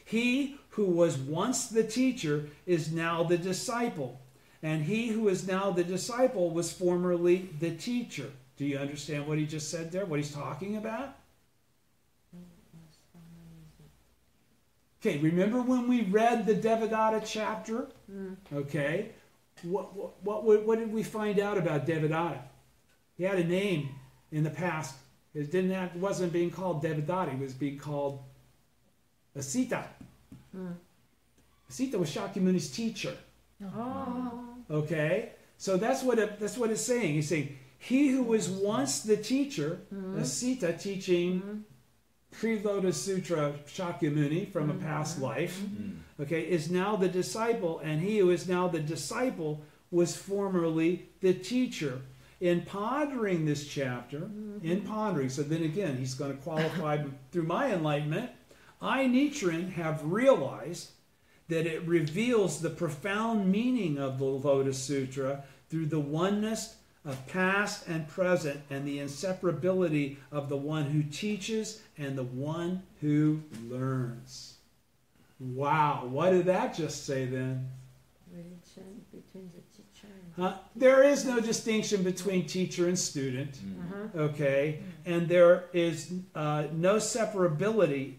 He who was once the teacher is now the disciple, and he who is now the disciple was formerly the teacher. Do you understand what he just said there? What he's talking about? Okay, remember when we read the Devadatta chapter? Okay, what did we find out about Devadatta? He had a name in the past. It wasn't being called Devadatta. It was being called Asita. Asita was Shakyamuni's teacher. Okay, so that's what it's saying. He's saying he who was once the teacher, Asita, teaching pre-Lotus Sutra Shakyamuni from a past life, okay, is now the disciple, and he who is now the disciple was formerly the teacher. In pondering this chapter, so then again, he's going to qualify through my enlightenment, I, Nichiren, have realized that it reveals the profound meaning of the Lotus Sutra through the oneness of past and present and the inseparability of the one who teaches and the one who learns. Wow, what did that just say then? Between the teacher and there is no distinction between teacher and student, okay? And there is no separability,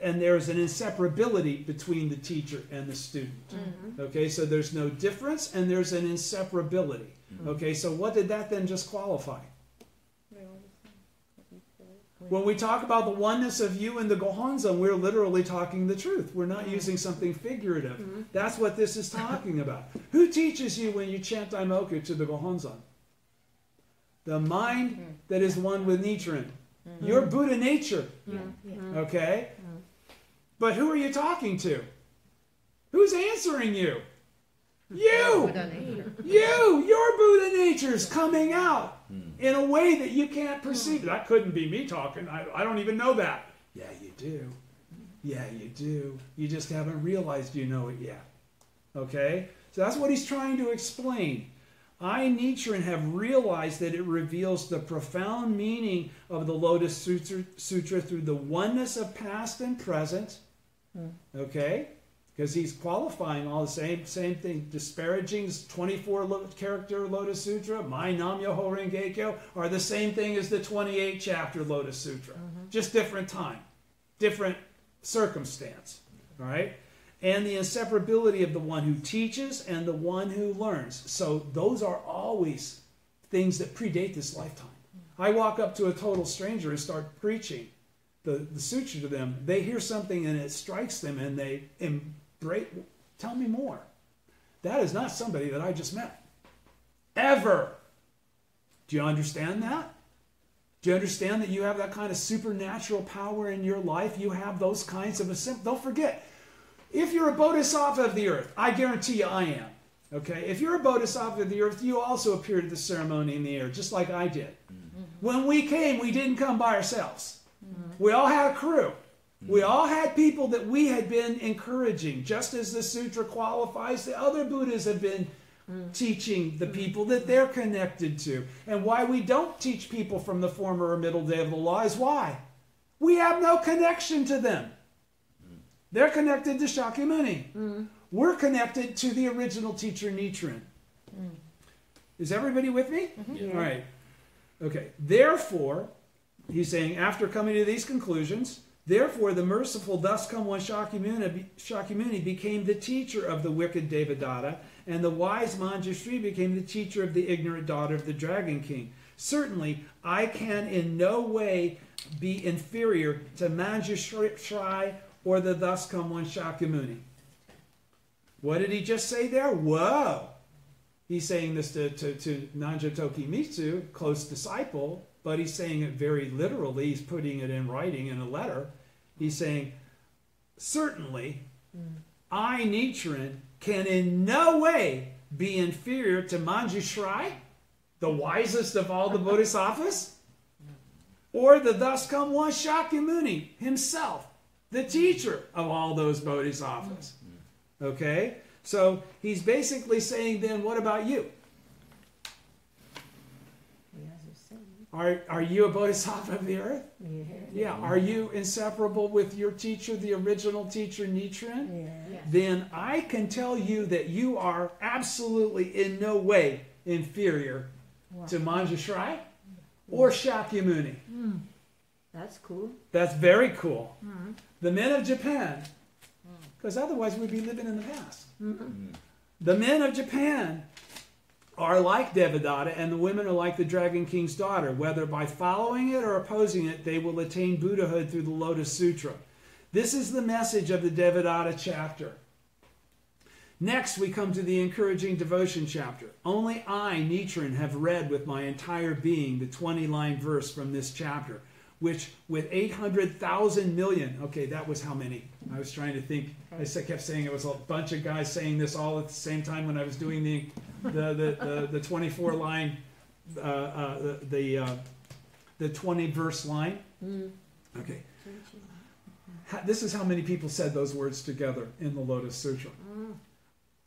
and there is an inseparability between the teacher and the student. Okay, so there's no difference and there's an inseparability. Okay, so what did that then just qualify? When we talk about the oneness of you and the Gohonzon, we're literally talking the truth. We're not using something figurative. That's what this is talking about. Who teaches you when you chant Daimoku to the Gohonzon? The mind that is one with Nichiren. Your Buddha nature. Okay? But who are you talking to? Who's answering you? You! Your Buddha nature is coming out in a way that you can't perceive. That couldn't be me talking. I don't even know that. Yeah, you do. Yeah, you do. You just haven't realized you know it yet. Okay? So that's what he's trying to explain. I, Nichiren, have realized that it reveals the profound meaning of the Lotus Sutra through the oneness of past and present. Okay? Because he's qualifying all the same thing. Disparaging 24-character Lotus Sutra, my Nam-myoho Renge-kyo, are the same thing as the 28-chapter Lotus Sutra. Just different time, different circumstance. All right? And the inseparability of the one who teaches and the one who learns. So those are always things that predate this lifetime. I walk up to a total stranger and start preaching the sutra to them. They hear something and it strikes them and they embrace, tell me more. That is not somebody that I just met. Ever. Do you understand that? Do you understand that you have that kind of supernatural power in your life? You have those kinds of... Don't forget, if you're a bodhisattva of the earth, I guarantee you I am. Okay? If you're a bodhisattva of the earth, you also appeared at the ceremony in the air, just like I did. When we came, we didn't come by ourselves. We all had a crew. We all had people that we had been encouraging. Just as the sutra qualifies, the other Buddhas have been teaching the people that they're connected to. And why we don't teach people from the former or middle day of the law is why? We have no connection to them. They're connected to Shakyamuni. We're connected to the original teacher, Nichiren. Is everybody with me? All right. Okay. Therefore, he's saying, after coming to these conclusions, therefore the merciful thus come one Shakyamuni became the teacher of the wicked Devadatta, and the wise Manjushri became the teacher of the ignorant daughter of the Dragon King. Certainly, I can in no way be inferior to Manjushri or the thus come one Shakyamuni. What did he just say there? Whoa! He's saying this to Nanjotoki Mitsu, close disciple, but he's saying it very literally. He's putting it in writing in a letter. He's saying, certainly, I, Nichiren, can in no way be inferior to Manjushri, the wisest of all the bodhisattvas. or the thus come one Shakyamuni himself, the teacher of all those bodhisattvas. Okay? So he's basically saying then, what about you? Are you a bodhisattva of the earth? Yeah. Yeah. Are you inseparable with your teacher, the original teacher, Nichiren? Yeah. Then I can tell you that you are absolutely in no way inferior to Manjushri or Shakyamuni. That's cool. That's very cool. The men of Japan, because otherwise we'd be living in the past. The men of Japan are like Devadatta, and the women are like the Dragon King's daughter. Whether by following it or opposing it, they will attain Buddhahood through the Lotus Sutra. This is the message of the Devadatta chapter. Next, we come to the encouraging devotion chapter. Only I, Nichiren, have read with my entire being the 20-line verse from this chapter, which with 800,000 million, okay, that was how many? I was trying to think. I kept saying it was a bunch of guys saying this all at the same time when I was doing the 24-line, the 20-verse line. Okay. This is how many people said those words together in the Lotus Sutra.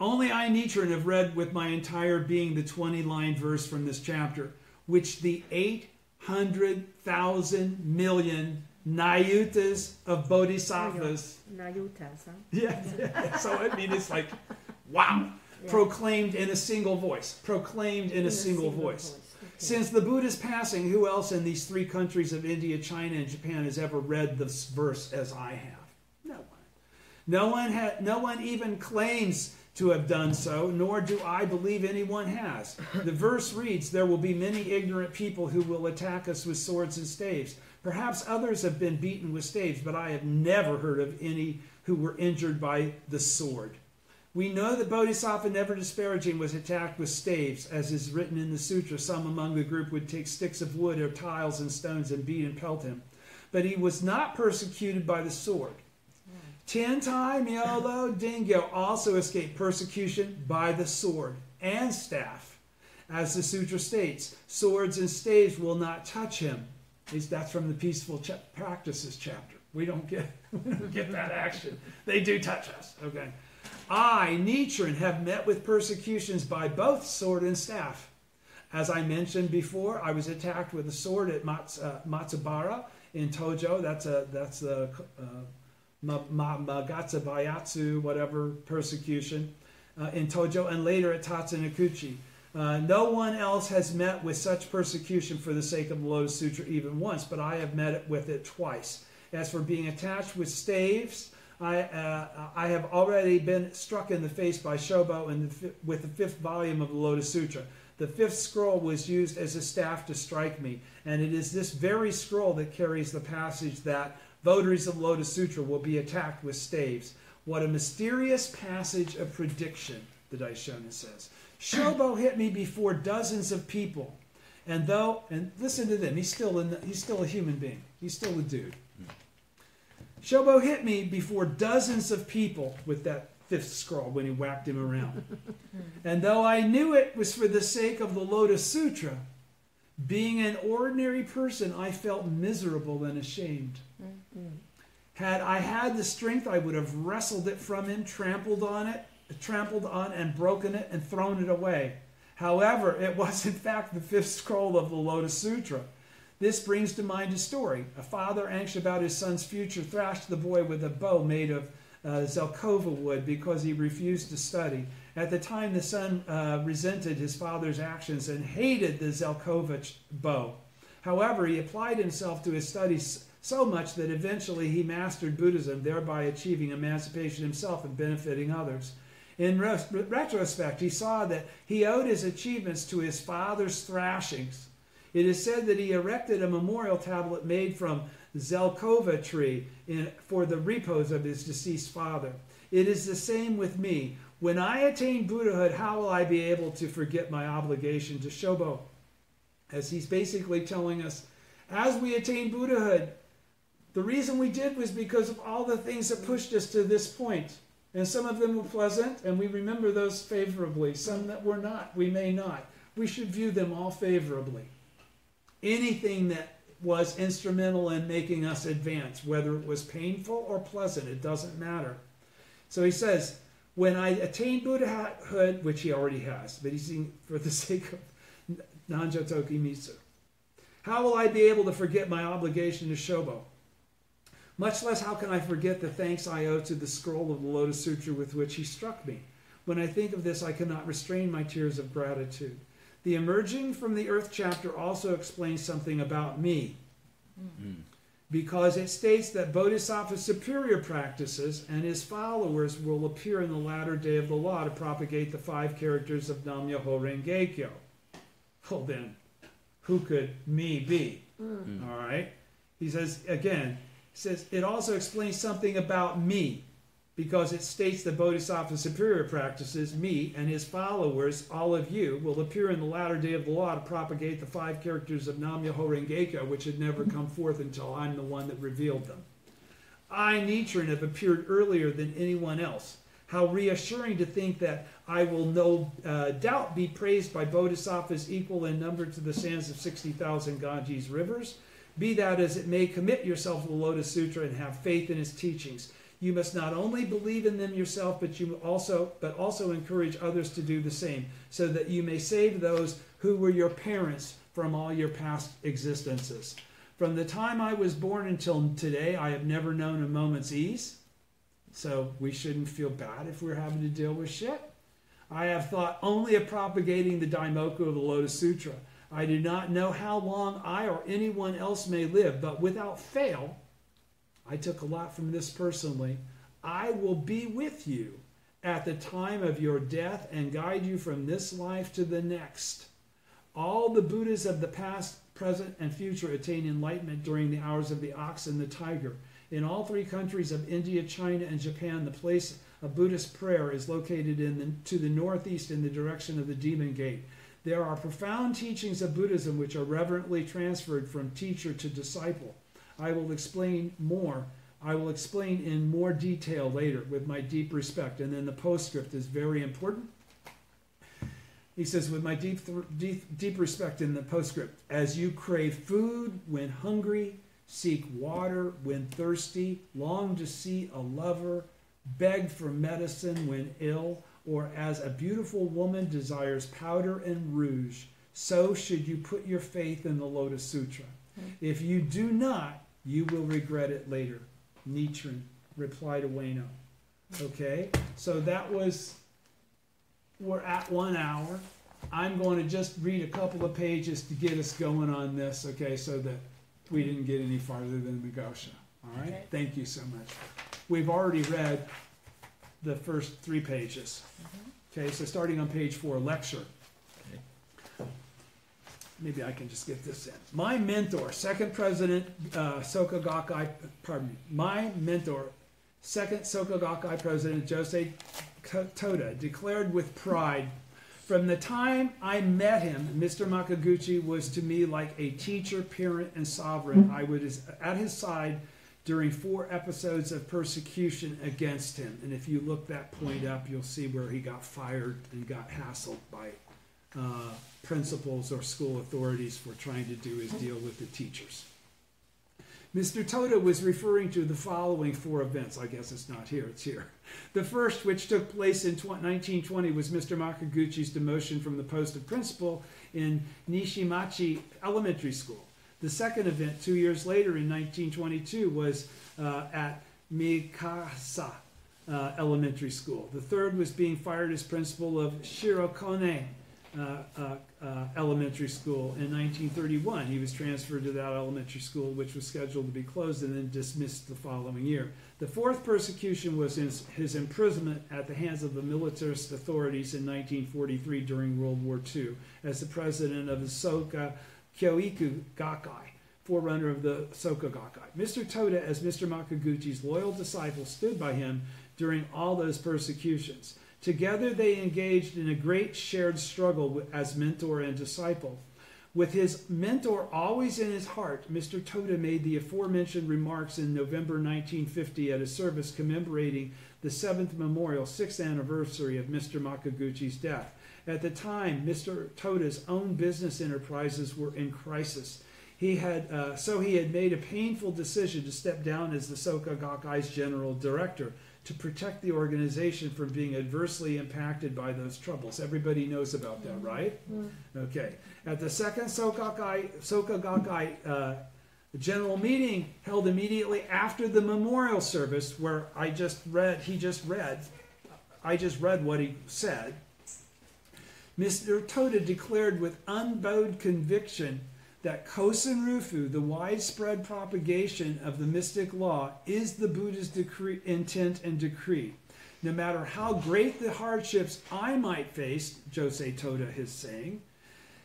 Only I, Nichiren, have read with my entire being the 20-line verse from this chapter, which the 800,000 million Nayutas of Bodhisattvas. Nayutas, huh? Yeah. So I mean, it's like, wow. Yeah. Proclaimed in a single voice. Proclaimed in a single voice. Okay. Since the Buddha's passing, who else in these three countries of India, China, and Japan has ever read this verse as I have? No one. No one even claims to have done so, nor do I believe anyone has. The verse reads, there will be many ignorant people who will attack us with swords and staves. Perhaps others have been beaten with staves, but I have never heard of any who were injured by the sword. We know that Bodhisattva, never disparaging, was attacked with staves. As is written in the sutra, some among the group would take sticks of wood or tiles and stones and beat and pelt him. But he was not persecuted by the sword. Tentai Myolo Dingyo also escaped persecution by the sword and staff. As the sutra states, swords and staves will not touch him. That's from the Peaceful Practices chapter. We don't get that action. They do touch us. Okay. I, Nichiren, have met with persecutions by both sword and staff. As I mentioned before, I was attacked with a sword at Matsubara in Tojo. That's the Magatsubayatsu, whatever, persecution in Tojo, and later at Tatsunokuchi. No one else has met with such persecution for the sake of the Lotus Sutra even once, but I have met with it twice. As for being attached with staves, I have already been struck in the face by Shobo with the 5th volume of the Lotus Sutra. The 5th scroll was used as a staff to strike me, and it is this very scroll that carries the passage that votaries of Lotus Sutra will be attacked with staves. What a mysterious passage of prediction, the Daishonin says. Shobo hit me before dozens of people, and listen to them, he's still a human being. He's still a dude. Shobo hit me before dozens of people with that 5th scroll when he whacked him around. And though I knew it was for the sake of the Lotus Sutra, being an ordinary person, I felt miserable and ashamed. Had I had the strength, I would have wrestled it from him, trampled on and broken it and thrown it away. However, it was in fact the 5th scroll of the Lotus Sutra. This brings to mind a story. A father, anxious about his son's future, thrashed the boy with a bow made of Zelkova wood because he refused to study. At the time, the son resented his father's actions and hated the Zelkova bow. However, he applied himself to his studies so much that eventually he mastered Buddhism, thereby achieving emancipation himself and benefiting others. In retrospect, he saw that he owed his achievements to his father's thrashings. It is said that he erected a memorial tablet made from Zelkova tree for the repose of his deceased father. It is the same with me. When I attain Buddhahood, how will I be able to forget my obligation to Shobo? As he's basically telling us, as we attain Buddhahood, the reason we did was because of all the things that pushed us to this point. And some of them were pleasant, and we remember those favorably. Some that were not, we may not. We should view them all favorably. Anything that was instrumental in making us advance, whether it was painful or pleasant, it doesn't matter. So he says, when I attain Buddhahood, which he already has, but he's saying for the sake of Nanjo Toki Mitsu, how will I be able to forget my obligation to Shobo? Much less how can I forget the thanks I owe to the scroll of the Lotus Sutra with which he struck me. When I think of this, I cannot restrain my tears of gratitude. The emerging from the earth chapter also explains something about me, because it states that Bodhisattva's superior practices and his followers will appear in the latter day of the law to propagate the 5 characters of Nam-myoho Renge-kyo. Well then, who could me be? All right. He says, again, it also explains something about me, because it states that Bodhisattva's superior practices, me, and his followers, all of you, will appear in the latter day of the law to propagate the 5 characters of Nam-myoho Renge-kyo, which had never come forth until I'm the one that revealed them. I, Nichiren, have appeared earlier than anyone else. How reassuring to think that I will no doubt be praised by Bodhisattvas equal in number to the sands of 60,000 Ganges rivers. Be that as it may, commit yourself to the Lotus Sutra and have faith in its teachings. You must not only believe in them yourself, but also encourage others to do the same, so that you may save those who were your parents from all your past existences. From the time I was born until today, I have never known a moment's ease. So we shouldn't feel bad if we're having to deal with shit. I have thought only of propagating the Daimoku of the Lotus Sutra. I do not know how long I or anyone else may live, but without fail, I took a lot from this personally. I will be with you at the time of your death and guide you from this life to the next. All the Buddhas of the past, present, and future attain enlightenment during the hours of the ox and the tiger. In all 3 countries of India, China, and Japan, the place of Buddhist prayer is located to the northeast in the direction of the Demon Gate. There are profound teachings of Buddhism which are reverently transferred from teacher to disciple. I will explain in more detail later with my deep respect. And then the postscript is very important. He says, with my deep respect in the postscript, as you crave food when hungry, seek water when thirsty, long to see a lover, beg for medicine when ill, or as a beautiful woman desires powder and rouge, so should you put your faith in the Lotus Sutra. If you do not, you will regret it later. Nichiren, reply to Ueno. Okay, so that was, we're at 1 hour. I'm going to just read a couple of pages to get us going on this, okay, so that we didn't get any farther than the Gosha. All right, okay. Thank you so much. We've already read the first 3 pages. Okay, so starting on page 4, lecture. Maybe I can just get this in. My mentor, second president, Soka Gakkai, my mentor, second Soka Gakkai president, Josei Toda, declared with pride, from the time I met him, Mr. Makaguchi was to me like a teacher, parent, and sovereign. I was at his side during 4 episodes of persecution against him. And if you look that point up, you'll see where he got fired and got hassled by principals or school authorities for trying to do his deal with the teachers. Mr. Toda was referring to the following 4 events. I guess it's not here, it's here. The first, which took place in 1920, was Mr. Makaguchi's demotion from the post of principal in Nishimachi Elementary School. The second event, 2 years later in 1922, was at Mikasa Elementary School. The third was being fired as principal of Shirokone Elementary School in 1931. He was transferred to that elementary school, which was scheduled to be closed and then dismissed the following year. The fourth persecution was his imprisonment at the hands of the militarist authorities in 1943 during World War II as the president of the Soka Kyoiku Gakkai, forerunner of the Soka Gakkai. Mr. Toda, as Mr. Makaguchi's loyal disciple, stood by him during all those persecutions. Together they engaged in a great shared struggle as mentor and disciple. With his mentor always in his heart, Mr. Toda made the aforementioned remarks in November 1950 at a service commemorating the 7th memorial, 6th anniversary of Mr. Makaguchi's death. At the time, Mr. Toda's own business enterprises were in crisis. He had made a painful decision to step down as the Soka Gakkai's general director to protect the organization from being adversely impacted by those troubles. Everybody knows about that, right? Okay. At the second Soka Gakkai general meeting held immediately after the memorial service, where I just read what he said, Mr. Toda declared with unbowed conviction that Kosen Rufu, the widespread propagation of the mystic law, is the Buddha's intent and decree. No matter how great the hardships I might face, Josei Toda is saying,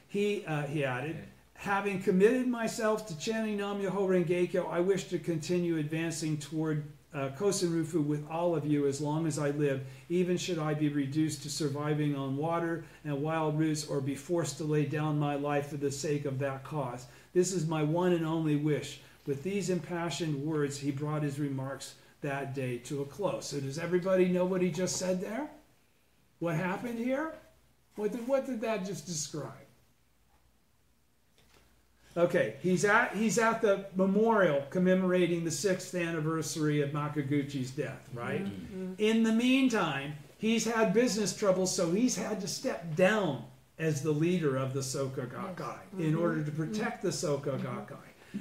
he added, having committed myself to chanting Nam-myoho Renge-kyo, I wish to continue advancing toward Kosen Rufu with all of you as long as I live, even should I be reduced to surviving on water and wild roots or be forced to lay down my life for the sake of that cause. This is my one and only wish. With these impassioned words, he brought his remarks that day to a close. So does everybody know what he just said there? What happened here? What did that just describe? Okay, he's at the memorial commemorating the 6th anniversary of Makaguchi's death, right? Mm-hmm. In the meantime, he's had business troubles, so he's had to step down as the leader of the Soka Gakkai in order to protect the Soka Gakkai.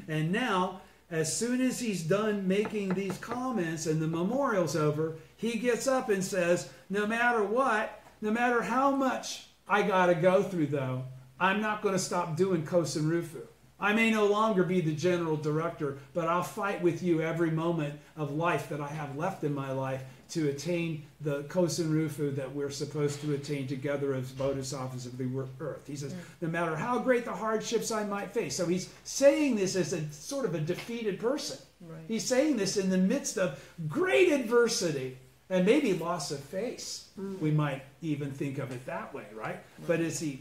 And now, as soon as he's done making these comments and the memorial's over, he gets up and says, no matter what, no matter how much I got to go through, though, I'm not going to stop doing Kosen Rufu. I may no longer be the general director, but I'll fight with you every moment of life that I have left in my life to attain the Kosen Rufu that we're supposed to attain together as Bodhisattvas of the earth. He says, no matter how great the hardships I might face. So he's saying this as a sort of a defeated person. Right. He's saying this in the midst of great adversity and maybe loss of face. We might even think of it that way, right? But is he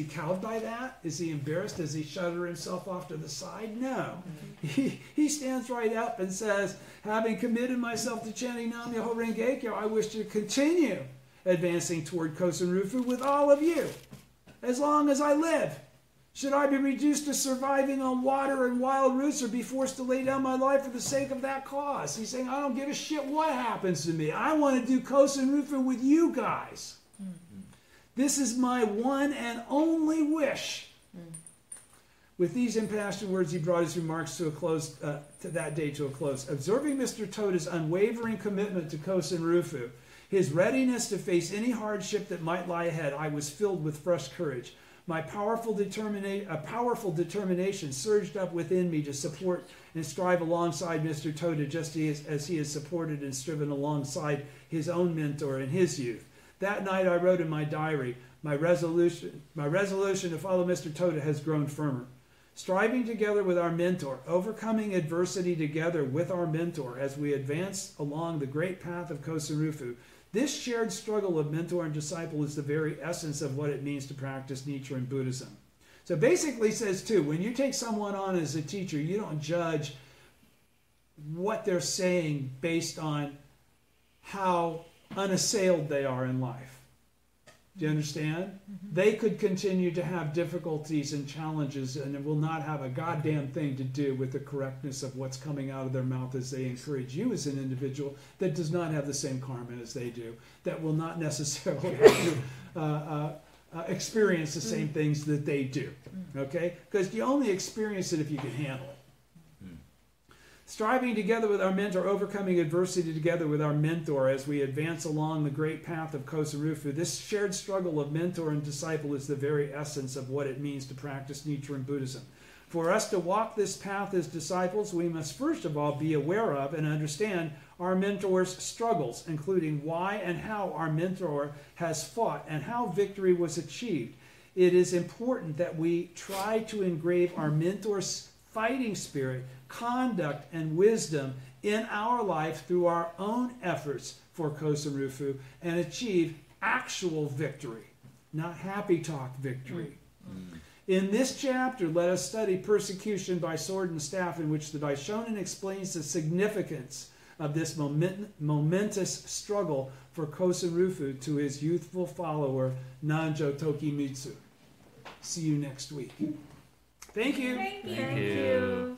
cowed by that? Is he embarrassed? Does he shudder himself off to the side? No. He stands right up and says, having committed myself to chanting Nam-myoho Renge-kyo, I wish to continue advancing toward Kosen Rufu with all of you, as long as I live. Should I be reduced to surviving on water and wild roots or be forced to lay down my life for the sake of that cause? He's saying, I don't give a shit what happens to me. I want to do Kosen Rufu with you guys. This is my one and only wish. With these impassioned words, he brought his remarks to a close, to that day to a close. Observing Mr. Toda's unwavering commitment to Kosen Rufu, his readiness to face any hardship that might lie ahead, I was filled with fresh courage. A powerful determination surged up within me to support and strive alongside Mr. Toda, just as he has supported and striven alongside his own mentor in his youth. That night I wrote in my diary, my resolution to follow Mr. Toda has grown firmer. Striving together with our mentor, overcoming adversity together with our mentor as we advance along the great path of Kosen Rufu, this shared struggle of mentor and disciple is the very essence of what it means to practice Nichiren Buddhism. So basically says too, when you take someone on as a teacher, you don't judge what they're saying based on how unassailed they are in life. Do you understand? They could continue to have difficulties and challenges, and it will not have a goddamn thing to do with the correctness of what's coming out of their mouth as they encourage you as an individual that does not have the same karma as they do, that will not necessarily have to experience the same things that they do. Okay? Because you only experience it if you can handle it. Striving together with our mentor, overcoming adversity together with our mentor as we advance along the great path of Kosen Rufu, this shared struggle of mentor and disciple is the very essence of what it means to practice Nichiren Buddhism. For us to walk this path as disciples, we must first of all be aware of and understand our mentor's struggles, including why and how our mentor has fought and how victory was achieved. It is important that we try to engrave our mentor's fighting spirit, conduct, and wisdom in our life through our own efforts for Kosen Rufu and achieve actual victory, not happy talk victory. In this chapter, let us study persecution by sword and staff, in which the Daishonin explains the significance of this momentous struggle for Kosen Rufu to his youthful follower, Nanjo Tokimitsu. See you next week. Thank you. Thank you. Thank you.